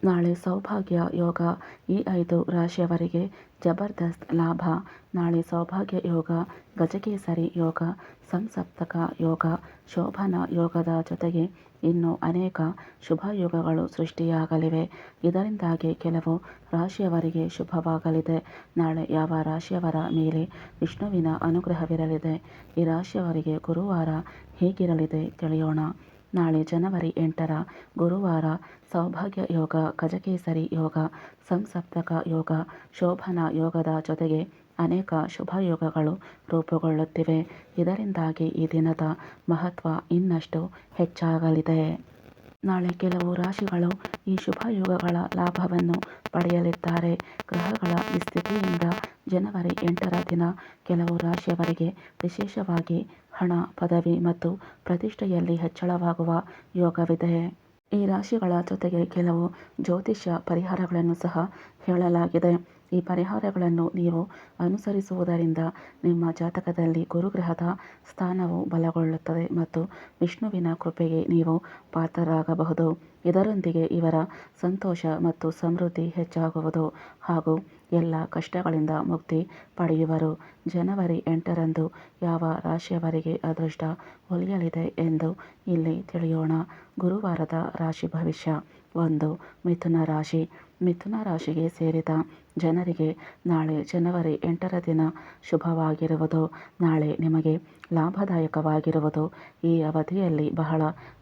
ನಾಳೆ ಸೌಭಾಗ್ಯ ಯೋಗ. ಈ 5 ರಾಶಿಯವರಿಗೆ ಜಬರ್ದಸ್ತ್ ಲಾಭ. ನಾಳೆ ಸೌಭಾಗ್ಯ ಯೋಗ, ಗಜಕೇಸರಿ ಯೋಗ, ಸಂಸಪ್ತಕ ಯೋಗ, ಶೋಭನ ಯೋಗದ ಜೊತೆಗೆ ಇನ್ನೂ ಅನೇಕ ಶುಭ ಯೋಗಗಳು ಸೃಷ್ಟಿಯಾಗಲಿವೆ. ಇದರಿಂದಾಗಿ ಕೆಲವು ರಾಶಿಯವರಿಗೆ ಶುಭವಾಗಲಿದೆ. ನಾಳೆ ಯಾವ ರಾಶಿಯವರ ಮೇಲೆ ವಿಷ್ಣುವಿನ ಅನುಗ್ರಹವಿರಲಿದೆ? ಈ ರಾಶಿಯವರಿಗೆ ಗುರುವಾರ ಹೇಗಿರಲಿದೆ ತಿಳಿಯೋಣ. ನಾಳೆ ಜನವರಿ 8ರ ಗುರುವಾರ ಸೌಭಾಗ್ಯ ಯೋಗ, ಗಜಕೇಸರಿ ಯೋಗ, ಸಂಸಪ್ತಕ ಯೋಗ, ಶೋಭನ ಯೋಗದ ಜೊತೆಗೆ ಅನೇಕ ಶುಭ ಯೋಗಗಳು ರೂಪುಗೊಳ್ಳುತ್ತಿವೆ. ಇದರಿಂದಾಗಿ ಈ ದಿನದ ಮಹತ್ವ ಇನ್ನಷ್ಟು ಹೆಚ್ಚಾಗಲಿದೆ. ನಾಳೆ ಕೆಲವು ರಾಶಿಗಳು ಈ ಶುಭ ಯೋಗಗಳ ಲಾಭವನ್ನು ಪಡೆಯಲಿದ್ದಾರೆ. ಗ್ರಹಗಳ ಈ ಸ್ಥಿತಿಯಿಂದ ಜನವರಿ 8ರ ದಿನ ಕೆಲವು ರಾಶಿಯವರಿಗೆ ವಿಶೇಷವಾಗಿ ಹಣ, ಪದವಿ ಮತ್ತು ಪ್ರತಿಷ್ಠೆಯಲ್ಲಿ ಹೆಚ್ಚಳವಾಗುವ ಯೋಗವಿದೆ. ಈ ರಾಶಿಗಳ ಜೊತೆಗೆ ಕೆಲವು ಜ್ಯೋತಿಷ್ಯ ಪರಿಹಾರಗಳನ್ನು ಸಹ ಹೇಳಲಾಗಿದೆ. ಈ ಪರಿಹಾರಗಳನ್ನು ನೀವು ಅನುಸರಿಸುವುದರಿಂದ ನಿಮ್ಮ ಜಾತಕದಲ್ಲಿ ಗುರುಗ್ರಹದ ಸ್ಥಾನವು ಬಲಗೊಳ್ಳುತ್ತದೆ ಮತ್ತು ವಿಷ್ಣುವಿನ ಕೃಪೆಗೆ ನೀವು ಪಾತ್ರರಾಗಬಹುದು. ಇದರೊಂದಿಗೆ ಇವರ ಸಂತೋಷ ಮತ್ತು ಸಮೃದ್ಧಿ ಹೆಚ್ಚಾಗುವುದು ಹಾಗೂ ಎಲ್ಲ ಕಷ್ಟಗಳಿಂದ ಮುಕ್ತಿ ಪಡೆಯುವರು. ಜನವರಿ 8ರಂದು ಯಾವ ರಾಶಿಯವರಿಗೆ ಅದೃಷ್ಟ ಒಲಿಯಲಿದೆ ಎಂದು ಇಲ್ಲಿ ತಿಳಿಯೋಣ. ಗುರುವಾರದ ರಾಶಿ ಭವಿಷ್ಯ. 1. ಮಿಥುನ ರಾಶಿ. ಮಿಥುನ ರಾಶಿಗೆ ಸೇರಿದ ಜನರಿಗೆ ನಾಳೆ ಜನವರಿ 8ರ ದಿನ ಶುಭವಾಗಿರುವುದು. ನಾಳೆ ನಿಮಗೆ ಲಾಭದಾಯಕವಾಗಿರುವುದು. ಈ ಅವಧಿಯಲ್ಲಿ ಬಹಳ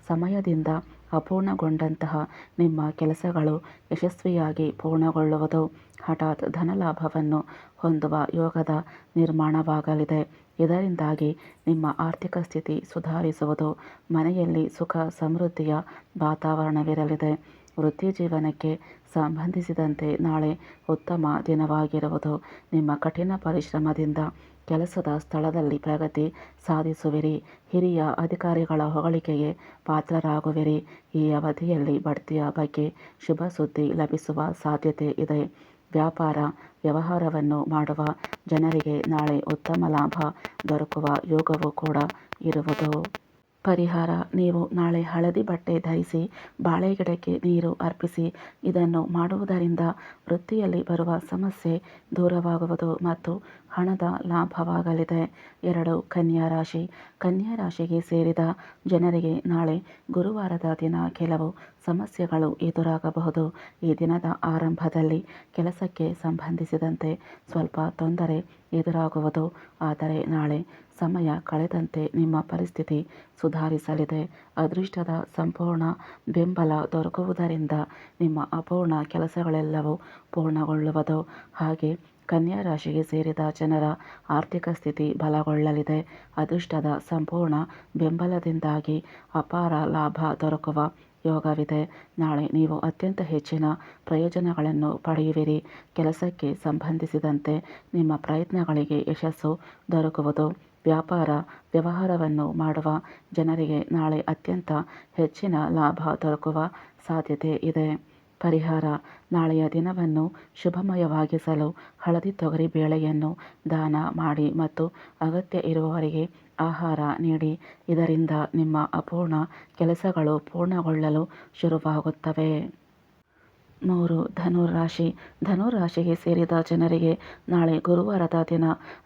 ಸಮಯದಿಂದ ಅಪೂರ್ಣಗೊಂಡಂತಹ ನಿಮ್ಮ ಕೆಲಸಗಳು ಯಶಸ್ವಿಯಾಗಿ ಪೂರ್ಣಗೊಳ್ಳುವುದು. ಹಠಾತ್ ಧನಲಾಭವನ್ನು ಹೊಂದುವ ಯೋಗದ ನಿರ್ಮಾಣವಾಗಲಿದೆ. ಇದರಿಂದಾಗಿ ನಿಮ್ಮ ಆರ್ಥಿಕ ಸ್ಥಿತಿ ಸುಧಾರಿಸುವುದು. ಮನೆಯಲ್ಲಿ ಸುಖ ಸಮೃದ್ಧಿಯ ವಾತಾವರಣವಿರಲಿದೆ. ವೃತ್ತಿ ಜೀವನಕ್ಕೆ ಸಂಬಂಧಿಸಿದಂತೆ ನಾಳೆ ಉತ್ತಮ ದಿನವಾಗಿರುವುದು. ನಿಮ್ಮ ಕಠಿಣ ಪರಿಶ್ರಮದಿಂದ ಕೆಲಸದ ಸ್ಥಳದಲ್ಲಿ ಪ್ರಗತಿ ಸಾಧಿಸುವಿರಿ. ಹಿರಿಯ ಅಧಿಕಾರಿಗಳ ಹೊಗಳಿಕೆಗೆ ಪಾತ್ರರಾಗುವಿರಿ. ಈ ಅವಧಿಯಲ್ಲಿ ಬಡ್ತಿಯ ಬಗ್ಗೆ ಶುಭ ಸುದ್ದಿ ಲಭಿಸುವ ಸಾಧ್ಯತೆ ಇದೆ. ವ್ಯಾಪಾರ ವ್ಯವಹಾರವನ್ನು ಮಾಡುವ ಜನರಿಗೆ ನಾಳೆ ಉತ್ತಮ ಲಾಭ ದೊರಕುವ ಯೋಗವೂ ಕೂಡ ಇರುವುದು. ಪರಿಹಾರ: ನೀವು ನಾಳೆ ಹಳದಿ ಬಟ್ಟೆ ಧರಿಸಿ ಬಾಳೆಗಿಡಕ್ಕೆ ನೀರು ಅರ್ಪಿಸಿ. ಇದನ್ನು ಮಾಡುವುದರಿಂದ ವೃತ್ತಿಯಲ್ಲಿ ಬರುವ ಸಮಸ್ಯೆ ದೂರವಾಗುವುದು ಮತ್ತು ಹಣದ ಲಾಭವಾಗಲಿದೆ. 2. ಕನ್ಯಾ ರಾಶಿ. ಕನ್ಯಾ ರಾಶಿಗೆ ಸೇರಿದ ಜನರಿಗೆ ನಾಳೆ ಗುರುವಾರದ ದಿನ ಕೆಲವು ಸಮಸ್ಯೆಗಳು ಎದುರಾಗಬಹುದು. ಈ ದಿನದ ಆರಂಭದಲ್ಲಿ ಕೆಲಸಕ್ಕೆ ಸಂಬಂಧಿಸಿದಂತೆ ಸ್ವಲ್ಪ ತೊಂದರೆ ಎದುರಾಗುವುದು. ಆದರೆ ನಾಳೆ ಸಮಯ ಕಳೆದಂತೆ ನಿಮ್ಮ ಪರಿಸ್ಥಿತಿ ಸುಧಾರಿಸಲಿದೆ. ಅದೃಷ್ಟದ ಸಂಪೂರ್ಣ ಬೆಂಬಲ ದೊರಕುವುದರಿಂದ ನಿಮ್ಮ ಅಪೂರ್ಣ ಕೆಲಸಗಳೆಲ್ಲವೂ ಪೂರ್ಣಗೊಳ್ಳುವುದು. ಹಾಗೆ ಕನ್ಯಾ ರಾಶಿಗೆ ಸೇರಿದ ಜನರ ಆರ್ಥಿಕ ಸ್ಥಿತಿ ಬಲಗೊಳ್ಳಲಿದೆ. ಅದೃಷ್ಟದ ಸಂಪೂರ್ಣ ಬೆಂಬಲದಿಂದಾಗಿ ಅಪಾರ ಲಾಭ ದೊರಕುವ ಯೋಗವಿದೆ. ನಾಳೆ ನೀವು ಅತ್ಯಂತ ಹೆಚ್ಚಿನ ಪ್ರಯೋಜನಗಳನ್ನು ಪಡೆಯುವಿರಿ. ಕೆಲಸಕ್ಕೆ ಸಂಬಂಧಿಸಿದಂತೆ ನಿಮ್ಮ ಪ್ರಯತ್ನಗಳಿಗೆ ಯಶಸ್ಸು ದೊರಕುವುದು. ವ್ಯಾಪಾರ ವ್ಯವಹಾರವನ್ನು ಮಾಡುವ ಜನರಿಗೆ ನಾಳೆ ಅತ್ಯಂತ ಹೆಚ್ಚಿನ ಲಾಭ ದೊರಕುವ ಸಾಧ್ಯತೆ ಇದೆ. ಪರಿಹಾರ: ನಾಳೆಯ ದಿನವನ್ನು ಶುಭಮಯವಾಗಿಸಲು ಹಳದಿ ತೊಗರಿ ಬೇಳೆಯನ್ನು ದಾನ ಮಾಡಿ ಮತ್ತು ಅಗತ್ಯ ಇರುವವರಿಗೆ ಆಹಾರ ನೀಡಿ. ಇದರಿಂದ ನಿಮ್ಮ ಅಪೂರ್ಣ ಕೆಲಸಗಳು ಪೂರ್ಣಗೊಳ್ಳಲು ಶುರುವಾಗುತ್ತವೆ. 3. ಧನುರಾಶಿ. ಧನುರಾಶಿಗೆ ಸೇರಿದ ಜನರಿಗೆ ನಾಳೆ ಗುರುವಾರದ ದಿನ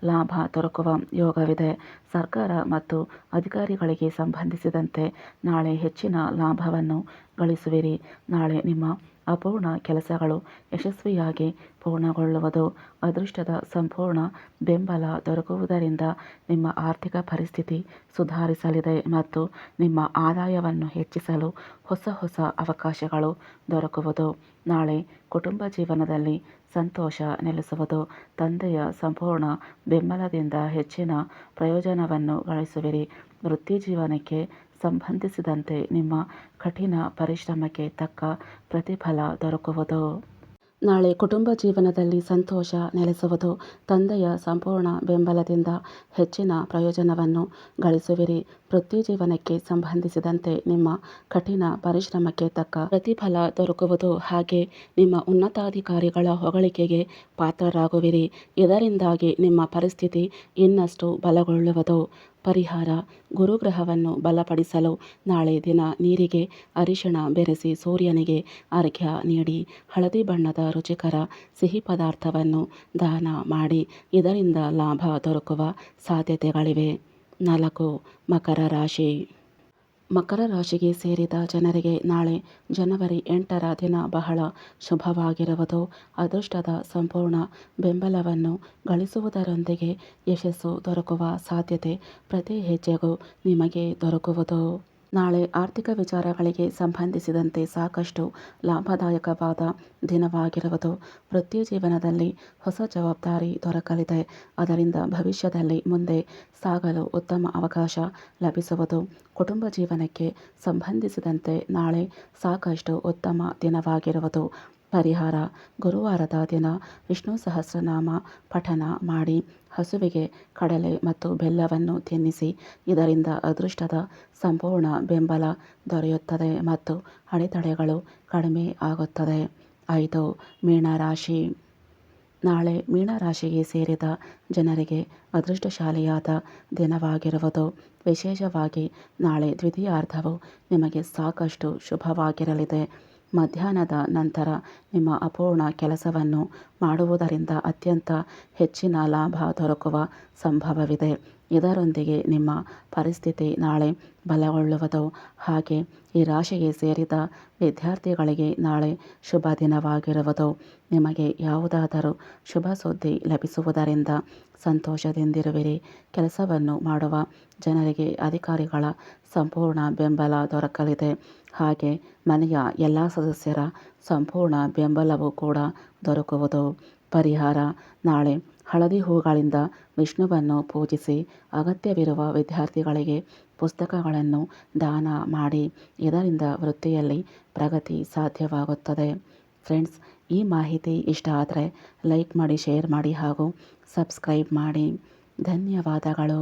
ಲಾಭ ದೊರಕುವ ಯೋಗವಿದೆ. ಸರ್ಕಾರ ಮತ್ತು ಅಧಿಕಾರಿಗಳಿಗೆ ಸಂಬಂಧಿಸಿದಂತೆ ನಾಳೆ ಹೆಚ್ಚಿನ ಲಾಭವನ್ನು ಗಳಿಸುವಿರಿ. ನಾಳೆ ನಿಮ್ಮ ಅಪೂರ್ಣ ಕೆಲಸಗಳು ಯಶಸ್ವಿಯಾಗಿ ಪೂರ್ಣಗೊಳ್ಳುವುದು. ಅದೃಷ್ಟದ ಸಂಪೂರ್ಣ ಬೆಂಬಲ ದೊರಕುವುದರಿಂದ ನಿಮ್ಮ ಆರ್ಥಿಕ ಪರಿಸ್ಥಿತಿ ಸುಧಾರಿಸಲಿದೆ ಮತ್ತು ನಿಮ್ಮ ಆದಾಯವನ್ನು ಹೆಚ್ಚಿಸಲು ಹೊಸ ಹೊಸ ಅವಕಾಶಗಳು ದೊರಕುವುದು. ನಾಳೆ ಕುಟುಂಬ ಜೀವನದಲ್ಲಿ ಸಂತೋಷ ನೆಲೆಸುವುದು. ತಂದೆಯ ಸಂಪೂರ್ಣ ಬೆಂಬಲದಿಂದ ಹೆಚ್ಚಿನ ಪ್ರಯೋಜನವನ್ನು ಗಳಿಸುವಿರಿ. ವೃತ್ತಿ ಜೀವನಕ್ಕೆ ಸಂಬಂಧಿಸಿದಂತೆ ನಿಮ್ಮ ಕಠಿಣ ಪರಿಶ್ರಮಕ್ಕೆ ತಕ್ಕ ಪ್ರತಿಫಲ ದೊರಕುವುದು. ನಾಳೆ ಕುಟುಂಬ ಜೀವನದಲ್ಲಿ ಸಂತೋಷ ನೆಲೆಸುವುದು. ತಂದೆಯ ಸಂಪೂರ್ಣ ಬೆಂಬಲದಿಂದ ಹೆಚ್ಚಿನ ಪ್ರಯೋಜನವನ್ನು ಗಳಿಸುವಿರಿ. ವೃತ್ತಿಜೀವನಕ್ಕೆ ಸಂಬಂಧಿಸಿದಂತೆ ನಿಮ್ಮ ಕಠಿಣ ಪರಿಶ್ರಮಕ್ಕೆ ತಕ್ಕ ಪ್ರತಿಫಲ ದೊರಕುವುದು. ಹಾಗೆ ನಿಮ್ಮ ಉನ್ನತಾಧಿಕಾರಿಗಳ ಹೊಗಳಿಕೆಗೆ ಪಾತ್ರರಾಗುವಿರಿ. ಇದರಿಂದಾಗಿ ನಿಮ್ಮ ಪರಿಸ್ಥಿತಿ ಇನ್ನಷ್ಟು ಬಲಗೊಳ್ಳುವುದು. ಪರಿಹಾರ: ಗುರುಗ್ರಹವನ್ನು ಬಲಪಡಿಸಲು ನಾಳೆ ದಿನ ನೀರಿಗೆ ಅರಿಶಿಣ ಬೆರೆಸಿ ಸೂರ್ಯನಿಗೆ ಅರ್ಘ್ಯ ನೀಡಿ. ಹಳದಿ ಬಣ್ಣದ ರುಚಿಕರ ಸಿಹಿ ಪದಾರ್ಥವನ್ನು ದಾನ ಮಾಡಿ. ಇದರಿಂದ ಲಾಭ ದೊರಕುವ ಸಾಧ್ಯತೆಗಳಿವೆ. 4. ಮಕರ ರಾಶಿ. ಮಕರ ರಾಶಿಗೆ ಸೇರಿದ ಜನರಿಗೆ ನಾಳೆ ಜನವರಿ 8ರ ದಿನ ಬಹಳ ಶುಭವಾಗಿರುವುದು. ಅದೃಷ್ಟದ ಸಂಪೂರ್ಣ ಬೆಂಬಲವನ್ನು ಗಳಿಸುವುದರೊಂದಿಗೆ ಯಶಸ್ಸು ದೊರಕುವ ಸಾಧ್ಯತೆ ಪ್ರತಿ ಹೆಜ್ಜೆಗೂ ನಿಮಗೆ ದೊರಕುವುದು. ನಾಳೆ ಆರ್ಥಿಕ ವಿಚಾರಗಳಿಗೆ ಸಂಬಂಧಿಸಿದಂತೆ ಸಾಕಷ್ಟು ಲಾಭದಾಯಕವಾದ ದಿನವಾಗಿರುವುದು. ವೃತ್ತಿ ಜೀವನದಲ್ಲಿ ಹೊಸ ಜವಾಬ್ದಾರಿ ದೊರಕಲಿದೆ. ಅದರಿಂದ ಭವಿಷ್ಯದಲ್ಲಿ ಮುಂದೆ ಸಾಗಲು ಉತ್ತಮ ಅವಕಾಶ ಲಭಿಸುವುದು. ಕುಟುಂಬ ಜೀವನಕ್ಕೆ ಸಂಬಂಧಿಸಿದಂತೆ ನಾಳೆ ಸಾಕಷ್ಟು ಉತ್ತಮ ದಿನವಾಗಿರುವುದು. ಪರಿಹಾರ: ಗುರುವಾರದ ದಿನ ವಿಷ್ಣು ಸಹಸ್ರನಾಮ ಪಠನ ಮಾಡಿ. ಹಸುವಿಗೆ ಕಡಲೆ ಮತ್ತು ಬೆಲ್ಲವನ್ನು ತಿನ್ನಿಸಿ. ಇದರಿಂದ ಅದೃಷ್ಟದ ಸಂಪೂರ್ಣ ಬೆಂಬಲ ದೊರೆಯುತ್ತದೆ ಮತ್ತು ಅಡೆತಡೆಗಳು ಕಡಿಮೆ ಆಗುತ್ತದೆ. 5. ಮೀನರಾಶಿ. ನಾಳೆ ಮೀನರಾಶಿಗೆ ಸೇರಿದ ಜನರಿಗೆ ಅದೃಷ್ಟಶಾಲಿಯಾದ ದಿನವಾಗಿರುವುದು. ವಿಶೇಷವಾಗಿ ನಾಳೆ ದ್ವಿತೀಯಾರ್ಧವು ನಿಮಗೆ ಸಾಕಷ್ಟು ಶುಭವಾಗಿರಲಿದೆ. ಮಧ್ಯಾಹ್ನದ ನಂತರ ನಿಮ್ಮ ಅಪೂರ್ಣ ಕೆಲಸವನ್ನು ಮಾಡುವುದರಿಂದ ಅತ್ಯಂತ ಹೆಚ್ಚಿನ ಲಾಭ ದೊರಕುವ ಸಂಭವವಿದೆ. ಇದರೊಂದಿಗೆ ನಿಮ್ಮ ಪರಿಸ್ಥಿತಿ ನಾಳೆ ಬಲಗೊಳ್ಳುವುದು. ಹಾಗೆ ಈ ರಾಶಿಗೆ ಸೇರಿದ ವಿದ್ಯಾರ್ಥಿಗಳಿಗೆ ನಾಳೆ ಶುಭ ದಿನವಾಗಿರುವುದು. ನಿಮಗೆ ಯಾವುದಾದರೂ ಶುಭ ಸುದ್ದಿ ಲಭಿಸುವುದರಿಂದ ಸಂತೋಷದಿಂದಿರುವಿರಿ. ಕೆಲಸವನ್ನು ಮಾಡುವ ಜನರಿಗೆ ಅಧಿಕಾರಿಗಳ ಸಂಪೂರ್ಣ ಬೆಂಬಲ ದೊರಕಲಿದೆ. ಹಾಗೆ ಮನೆಯ ಎಲ್ಲ ಸದಸ್ಯರ ಸಂಪೂರ್ಣ ಬೆಂಬಲವೂ ಕೂಡ ದೊರಕುವುದು. ಪರಿಹಾರ: ನಾಳೆ ಹಳದಿ ಹೂಗಳಿಂದ ವಿಷ್ಣುವನ್ನು ಪೂಜಿಸಿ. ಅಗತ್ಯವಿರುವ ವಿದ್ಯಾರ್ಥಿಗಳಿಗೆ ಪುಸ್ತಕಗಳನ್ನು ದಾನ ಮಾಡಿ. ಇದರಿಂದ ವೃತ್ತಿಯಲ್ಲಿ ಪ್ರಗತಿ ಸಾಧ್ಯವಾಗುತ್ತದೆ. ಫ್ರೆಂಡ್ಸ್, ಈ ಮಾಹಿತಿ ಇಷ್ಟ ಆದರೆ ಲೈಕ್ ಮಾಡಿ, ಶೇರ್ ಮಾಡಿ ಹಾಗೂ ಸಬ್ಸ್ಕ್ರೈಬ್ ಮಾಡಿ. ಧನ್ಯವಾದಗಳು.